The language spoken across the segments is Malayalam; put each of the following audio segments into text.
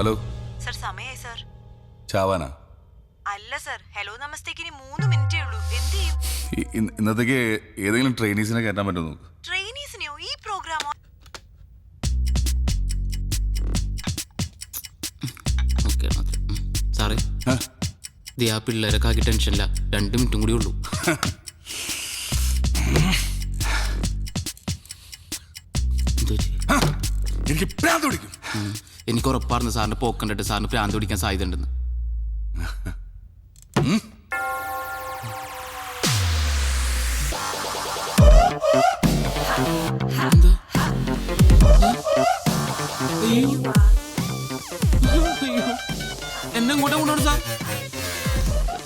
ഹലോ സർ, സമയായി സർ. ചാവാനാ? അല്ല സർ, ഹലോ നമസ്തേക്ക് ഇനി 3 മിനിറ്റേ ഉള്ളൂ. എന്ത് ചെയ്യും? ഇന്നത്തേക്ക് ഏതെങ്കിലും ട്രെയിനീസിനെ കയറ്റാൻ പറ്റുമോ നോക്ക്. ട്രെയിനീസിനെയോ? ഈ പ്രോഗ്രാമോ? സാറേ, ആ പിള്ളേരൊക്കെ ആക്കി ടെൻഷനില്ല. 2 മിനിറ്റും കൂടി ഉള്ളൂ. എനിക്ക് പ്രാന്ത് പിടിക്കും. എനിക്ക് ഉറപ്പായിരുന്നു സാറിന് പോക്കണ്ടിട്ട് സാറിന് പ്രാന്ത് പിടിക്കാൻ സാധ്യത ഉണ്ടെന്ന്. എന്നെ ഇങ്ങോട്ട് കൊണ്ടുപോകണം സാർ.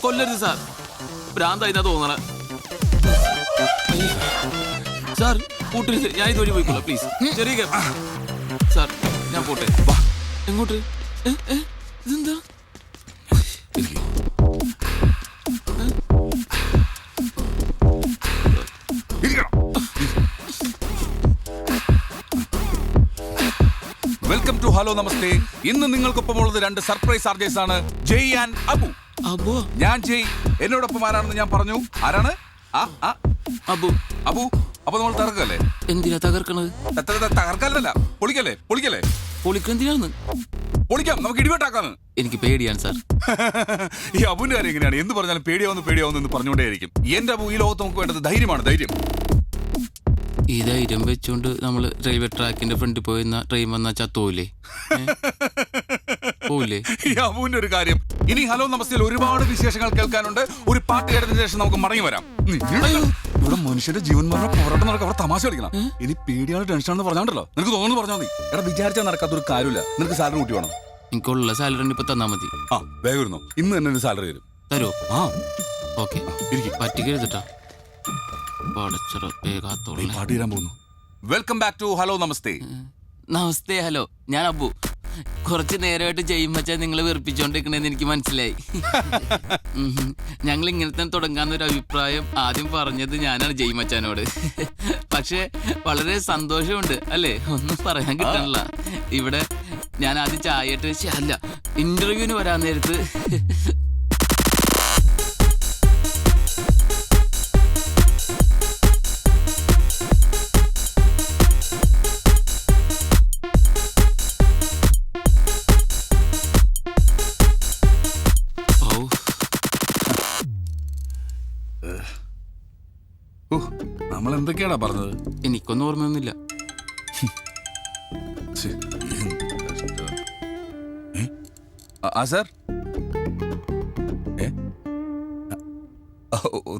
കൊല്ലരുത് സാർ, ഭ്രാന്തായിന്നാ തോന്നണ. സാർ കൂട്ടരുത്, ഞാൻ ഇതുവഴി പോയിക്കോളാം പ്ലീസ്. ചെറിയ സാർ, ഞാൻ പോട്ടെ. എങ്ങോട്ട്? ഇതെന്താ? വെൽക്കം ടു ഹലോ നമസ്തേ. ഇന്ന് നിങ്ങൾക്കൊപ്പമുള്ളത് 2 സർപ്രൈസ് ആർജേഴ്സ് ആണ്, ജയ് ആൻഡ് അബു. അബു? ഞാൻ ജയ്. എന്നോടൊപ്പം ആരാണെന്ന് ഞാൻ പറഞ്ഞു. ആരാണ്? അബു. അബു. അപ്പൊ നമ്മൾ തകർക്കല്ലേ? എന്തിനാ തകർക്കണത്? തകർക്കല്ല, പൊളിക്കല്ലേ? പൊളിക്കെന്തിനാന്ന്? പൊളിക്കാം, നമുക്ക് ഇടിവെട്ടാക്കാന്ന്. എനിക്ക് പേടിയാണ് സാർ. ഈ അബുവിന്റെ കാര്യം എങ്ങനെയാണ്? എന്ത് പറഞ്ഞാലും പേടിയാവുന്നു എന്ന് പറഞ്ഞുകൊണ്ടേയിരിക്കും. എന്റെ അബു, ഈ ലോകത്ത് നമുക്ക് വേണ്ടത് ധൈര്യമാണ്. ധൈര്യം. ഈ ധൈര്യം വെച്ചുകൊണ്ട് നമ്മള് റെയിൽവേ ട്രാക്കിന്റെ ഫ്രണ്ടിൽ പോയിരുന്ന ട്രെയിൻ വന്നാ ചത്തോയില്ലേ? പോയില്ലേ? ഈ അബുവിന്റെ ഒരു കാര്യം. ഇനി ഹലോ നമസ്തേയിൽ ഒരുപാട് വിശേഷങ്ങൾ കേൾക്കാനുണ്ട്. ഒരു പാട്ട് കേട്ടതിന് ശേഷം നമുക്ക് മടങ്ങി വരാം. ഇവിടെ മനുഷ്യന്റെ ജീവൻ പറഞ്ഞ പോരാട്ടം നടക്കുക. അവിടെ തമാശ കളിക്കണം. ഇനി പേടിയാണ് ടെൻഷനാണെന്ന് പറഞ്ഞാണ്ടല്ലോ, നിനക്ക് തോന്നുന്നു പറഞ്ഞാൽ മതി. എടാ, വിചാരിച്ചാൽ നടക്കാത്തൊരു കാര്യമില്ല. നിനക്ക് സാലറി കൂട്ടി വേണം. എനിക്കുള്ള സാലറി ഇപ്പൊ തന്നാ മതി. വേഗം ഇരുന്നോ. ഇന്ന് തന്നെ ഒരു സാലറി തരും. തരുമോ? ഓക്കെ, പറ്റിക്കരുതട്ടാ. പാട്ട് തീരാൻ പോകുന്നു. Welcome back to hello Namaste. നമസ്തേ. ഹലോ, ഞാൻ അബു. കുറച്ച് നേരമായിട്ട് ചെയ്യുമ്പച്ചാ നിങ്ങൾ വെറുപ്പിച്ചോണ്ടിരിക്കണേന്ന് എനിക്ക് മനസ്സിലായി. ഞങ്ങൾ ഇങ്ങനെ തന്നെ തുടങ്ങാന്നൊരു അഭിപ്രായം ആദ്യം പറഞ്ഞത് ഞാനാണ് ജയ്മച്ചാനോട്. പക്ഷെ വളരെ സന്തോഷമുണ്ട് അല്ലേ, ഒന്നും പറയാൻ കിട്ടണില്ല. ഇവിടെ ഞാൻ ആദ്യം ചായയിട്ട് അല്ല ഇന്റർവ്യൂവിന് വരാൻ നേരത്ത് നമ്മൾ എന്തൊക്കെയാടാ പറഞ്ഞത്? എനിക്കൊന്നും ഓർമ്മയൊന്നുമില്ല. Sir,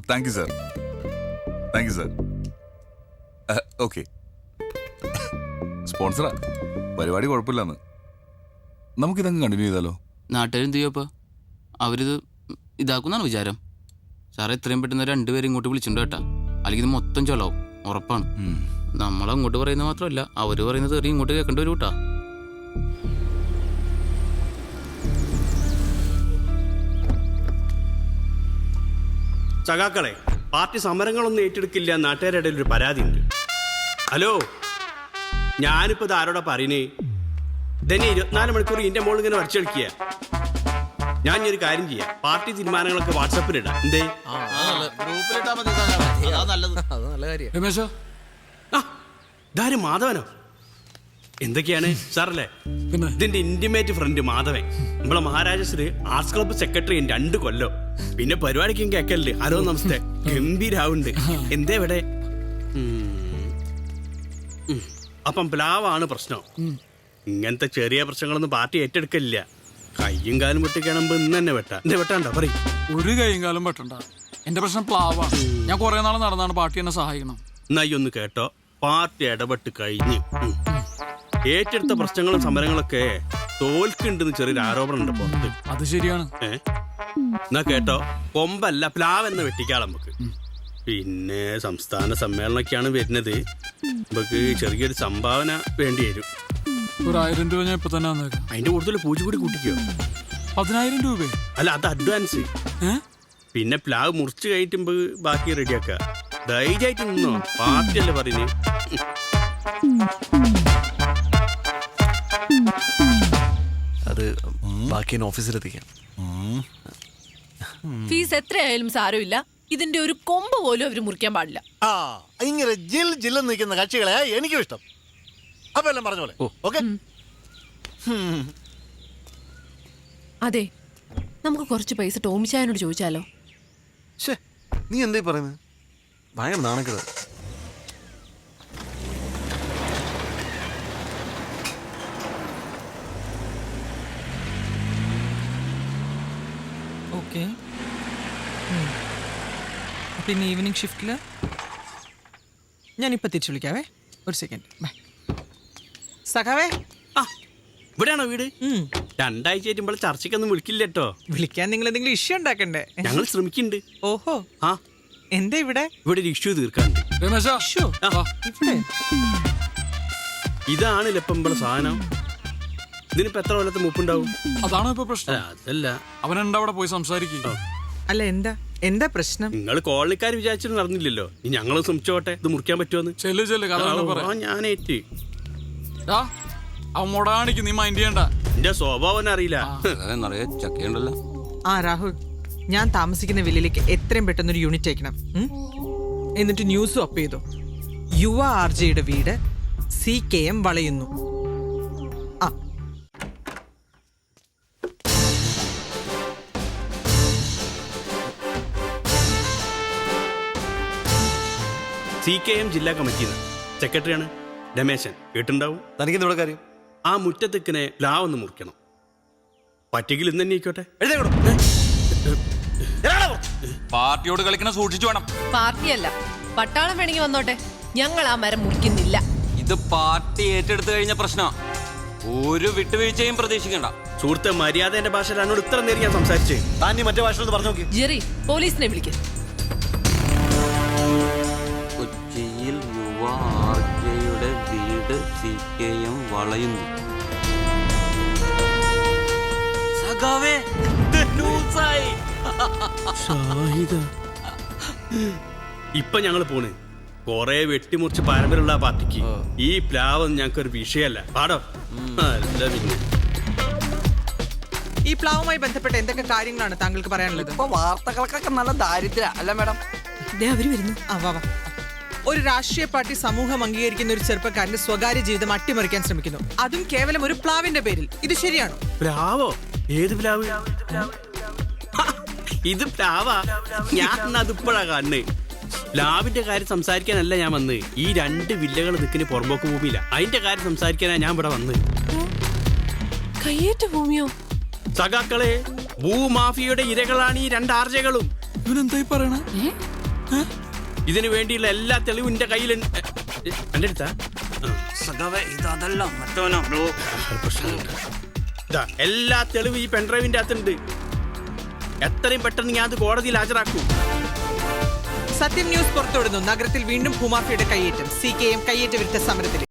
thank you sir. Okay, സ്പോൺസറാ. പരിപാടി കുഴപ്പമില്ലെന്ന്. നമുക്കിതങ്ങ് കണ്ടിന്യൂ ചെയ്താലോ? നാട്ടുകാരെന്ത് ചെയ്യപ്പോ? അവരിത് ഇതാക്കുന്നാണ് വിചാരം. സാറേ, എത്രയും പെട്ടെന്ന് 2 പേരും ഇങ്ങോട്ട് വിളിച്ചിട്ടുണ്ട് കേട്ടാ, അല്ലെങ്കിൽ ഇത് മൊത്തം ചൊലാവും. ഉറപ്പാണ്. നമ്മളങ്ങോട്ട് പറയുന്നത് മാത്രമല്ല, അവര് പറയുന്നത് ഇങ്ങോട്ട് കേൾക്കേണ്ടി വരും കേട്ടാ. സഖാക്കളെ, പാർട്ടി സമരങ്ങളൊന്നും ഏറ്റെടുക്കില്ല നാട്ടുകാരുടെ ഇടയിൽ ഒരു പരാതിയുണ്ട്. ഹലോ, ഞാനിപ്പോ ഇത് ആരോടാ പറയുന്നേ? ഇതന്നെ 24 മണിക്കൂർ ഇതിന്റെ മോൾ ഇങ്ങനെ വരച്ചു കളിക്കുക. ഞാൻ ഒരു കാര്യം ചെയ്യാം, പാർട്ടി തീരുമാനങ്ങളൊക്കെ വാട്സാപ്പിലിടാം. എന്തേ? ഇതാരും മാധവനോ? എന്തൊക്കെയാണ് സാറല്ലേ? ഇതിന്റെ ഇന്റിമേറ്റ് ഫ്രണ്ട് മാധവൻ. നമ്മളെ മഹാരാജസില് ആർട്സ് ക്ലബ്ബ് സെക്രട്ടറി 2 കൊല്ലം. പിന്നെ പരിപാടിക്കും കേക്കല്ലേ ഹലോ നമസ്തേ ഗംഭീരാവുണ്ട്. എന്തേ ഇവിടെ? അപ്പം പ്ലാവാണ് പ്രശ്നം. ഇങ്ങനത്തെ ചെറിയ പ്രശ്നങ്ങളൊന്നും പാർട്ടി ഏറ്റെടുക്കില്ല. കയ്യും കാലും വെട്ടിക്കാണുമ്പോ ഇന്ന് തന്നെ വെട്ടാ. എന്റെ വെട്ടാണ്ടോ? പറയും. ഒരു കയ്യും കാലും വെട്ടണ്ട. എന്റെ പ്രശ്നം പ്ലാവാണ്. ഞാൻ കുറെ നാൾ നടന്നാണ് പാർട്ടി എന്നെ സഹായിക്കണം. എന്നായി ഒന്ന് കേട്ടോ, പാർട്ടി ഇടപെട്ട് കഴിഞ്ഞ് ഏറ്റെടുത്ത പ്രശ്നങ്ങളും സമരങ്ങളൊക്കെ തോൽക്കുണ്ടെന്ന് ചെറിയൊരു ആരോപണം ഉണ്ട് പുറത്ത്. അത് ശരിയാണ്. എന്നാ കേട്ടോ, കൊമ്പല്ല പ്ലാവെന്ന് വെട്ടിക്കാളെ നമുക്ക്. പിന്നെ സംസ്ഥാന സമ്മേളനമൊക്കെയാണ് വരുന്നത്. നമുക്ക് ചെറിയൊരു സംഭാവന വേണ്ടി വരും. ഒരു 1000 രൂപ ഞാൻ ഇപ്പൊ തന്നെ വന്നേക്കാം. അതിന്റെ കൂടുതൽ പൂജ കൂടി കൂട്ടിക്കോ. 10,000 രൂപ? അല്ല, അത് അഡ്വാൻസ്. പിന്നെ പ്ലാവ് മുറിച്ച് കഴിക്കുമ്പോ ബാക്കി റെഡിയാക്ക. ധൈര്യമായിട്ട് നിന്നോ, പാർട്ടി അല്ലേ പറയുന്നേ. അത് ബാക്കി ഓഫീസിലെത്തിക്കാം. ഫീസ് എത്രയായാലും സാരമില്ല, ഇതിന്റെ ഒരു കൊമ്പ് പോലും അവര് മുറിക്കാൻ പാടില്ല. ആ ഇങ്ങനെ ജില്ലെന്ന് നിൽക്കുന്ന കക്ഷികളെ എനിക്കും ഇഷ്ടം. അപ്പൊ എല്ലാം പറഞ്ഞ പോലെ ഓക്കെ. അതെ, നമുക്ക് കുറച്ച് പൈസ ടോമിച്ചായനോട് ചോദിച്ചാലോ? നീ എന്തായി പറയുന്നത്? ഭയങ്കര നാണക്കേട്. ഓക്കെ, പിന്നെ ഈവനിങ് ഷിഫ്റ്റിൽ ഞാനിപ്പോൾ തിരിച്ചു വിളിക്കാവേ. ഒരു സെക്കൻഡ്, ബൈ. സഖാവേ, ആ ഇവിടെയാണോ വീട്? രണ്ടാഴ്ച ആയിട്ടുമ്പോൾ ചർച്ചയ്ക്കൊന്നും വിളിക്കില്ല കേട്ടോ. വിളിക്കാൻ നിങ്ങൾ എന്തെങ്കിലും ഇഷ്യൂ ഉണ്ടാക്കണ്ടേ? ഞങ്ങൾ ശ്രമിക്കുന്നുണ്ട്. ഓഹോ, ആ എന്താ ഇവിടെ ഇവിടെ ഒരു ഇഷ്യൂ തീർക്കാണ്ട്. രമേശ ഇഷ്യൂ? ഇവിടെ ഇതാണ് ഇപ്പം സാധനം. ഇതിനിപ്പോ എത്ര കൊല്ലത്തെ മൂപ്പുണ്ടാവും? അതാണോ ഇപ്പൊ പ്രശ്നം? അതല്ല, അവനെന്താ അവിടെ പോയി സംസാരിക്കുക? അല്ല, എന്താ പ്രശ്നം? നിങ്ങൾ കോളനിക്കാർ വിചാരിച്ചിട്ട് നടന്നില്ലല്ലോ. ഇനി ഞങ്ങളും ശ്രമിച്ചോട്ടെ, ഇത് മുറിക്കാൻ പറ്റുമെന്ന്. ചെല്ല് കഥ തന്നെ പറ. ഞാനേറ്റ് അവൻ മൊടാണിക്ക് നീ മൈൻഡ് ചെയ്യണ്ട. എന്റെ സ്വഭാവം അറിയില്ല. ചക്കയുണ്ടല്ലോ. ആ രാഹുൽ, ഞാൻ താമസിക്കുന്ന വില്ലിലേക്ക് എത്രയും പെട്ടെന്നൊരു യൂണിറ്റ് അയക്കണം. എന്നിട്ട് ന്യൂസും അപ്പ് ചെയ്തു. യുവ ആർജയുടെ വീട് CKM വളയുന്നു. ആ CKM ജില്ലാ കമ്മിറ്റിന്ന് സെക്രട്ടറിയാണ് രമേശൻ. കേട്ടുണ്ടാവും. തനിക്കെന്താ ഇവിടെ കാര്യം? ആ മുറ്റത്തേക്കിനെ പ്ലാവൊന്ന് മുറിക്കണം. പറ്റെങ്കിൽ ഇന്ന് തന്നെ ആയിക്കോട്ടെ. പാർട്ടിയോട് കളിക്കണ സൂക്ഷിച്ചു വേണം. പാർട്ടിയല്ല, പട്ടാളം വേണമെങ്കിൽ വന്നോട്ടെ, ഞങ്ങൾ ആ മരം മുറിക്കുന്നില്ല. ഇത് പാർട്ടി ഏറ്റെടുത്തു കഴിഞ്ഞ പ്രശ്നം. ഒരു വിട്ടുവീഴ്ചയും പ്രതീക്ഷിക്കണ്ട. സുഹൃത്തെ, മര്യാദന്റെ ഭാഷയിൽ എന്നോട് ഇത്ര നേരം ഞാൻ സംസാരിച്ചേ. താൻ മറ്റേ ഭാഷ പറഞ്ഞു നോക്കി. ജെറി, പോലീസിനെ വിളിക്ക്. കൊച്ചിയിൽ യുവ ആർജയുടെ വീട് CKM വളയുന്നു. സഖാവേ, ഇത് ന്യൂസായി. ഇപ്പൊ ഞങ്ങൾ പോണ്. കൊറേ വെട്ടിമുറിച്ച് പാരമ്പര്യമുള്ള ആ പാർട്ടിക്ക് ഈ പ്ലാവ് ഞങ്ങൾക്ക് ഒരു വിഷയമല്ല. പാടോ അല്ല പിന്നെ. ഈ പ്ലാവുമായി ബന്ധപ്പെട്ട എന്തൊക്കെ കാര്യങ്ങളാണ് താങ്കൾക്ക് പറയാനുള്ളത്? ഇപ്പൊ വാർത്തകൾക്കൊക്കെ നല്ല ദാരിദ്ര്യ അല്ല മാഡം? അവര് വരുന്നു. ആ വാ. ഒരു രാഷ്ട്രീയ പാർട്ടി സമൂഹം അംഗീകരിക്കുന്ന ഒരു ചെറുപ്പക്കാരന്റെ സ്വകാര്യ ജീവിതം അട്ടിമറിക്കാൻ ശ്രമിക്കുന്നു, അതും കേവലം ഒരു പ്ലാവിന്റെ പേരിൽ. ഇത് ശരിയാണോ? പ്ലാവോ? ഏത് പ്ലാവ്? ഇത് പ്ലാവാ? ഞാൻ അതിപ്പോഴാ കാണുന്നേ. പ്ലാവിന്റെ കാര്യം സംസാരിക്കാനല്ല ഞാൻ വന്ന്. ഈ 2 വില്ലകൾ നിൽക്കുന്ന പുറമ്പോക്ക് ഭൂമിയില്ല, അതിന്റെ കാര്യം സംസാരിക്കാനാ ഞാൻ ഇവിടെ വന്ന്. കയ്യേറ്റ ഭൂമിയോ? സഖാക്കളെ, ഭൂമാഫിയയുടെ ഇരകളാണ് ഈ 2 ആർജകളും. ഇവനെന്തായി പറയണ? ഇതിനു വേണ്ടിയുള്ള എല്ലാ തെളിവും എന്റെ കയ്യിലുണ്ട്. എന്റെ അടുത്താ എല്ലാ തെളിവും ഈ പെൺഡ്രൈവിന്റെ അകത്തുണ്ട്. എത്രയും പെട്ടെന്ന് ഞാൻ അത് കോടതിയിൽ ഹാജരാക്കൂ. സത്യം ന്യൂസ് പുറത്തുവിടുന്നു. നഗരത്തിൽ വീണ്ടും ഭൂമാഫിയുടെ കയ്യേറ്റം. CKM കയ്യേറ്റ വിരുദ്ധ സമരത്തിൽ.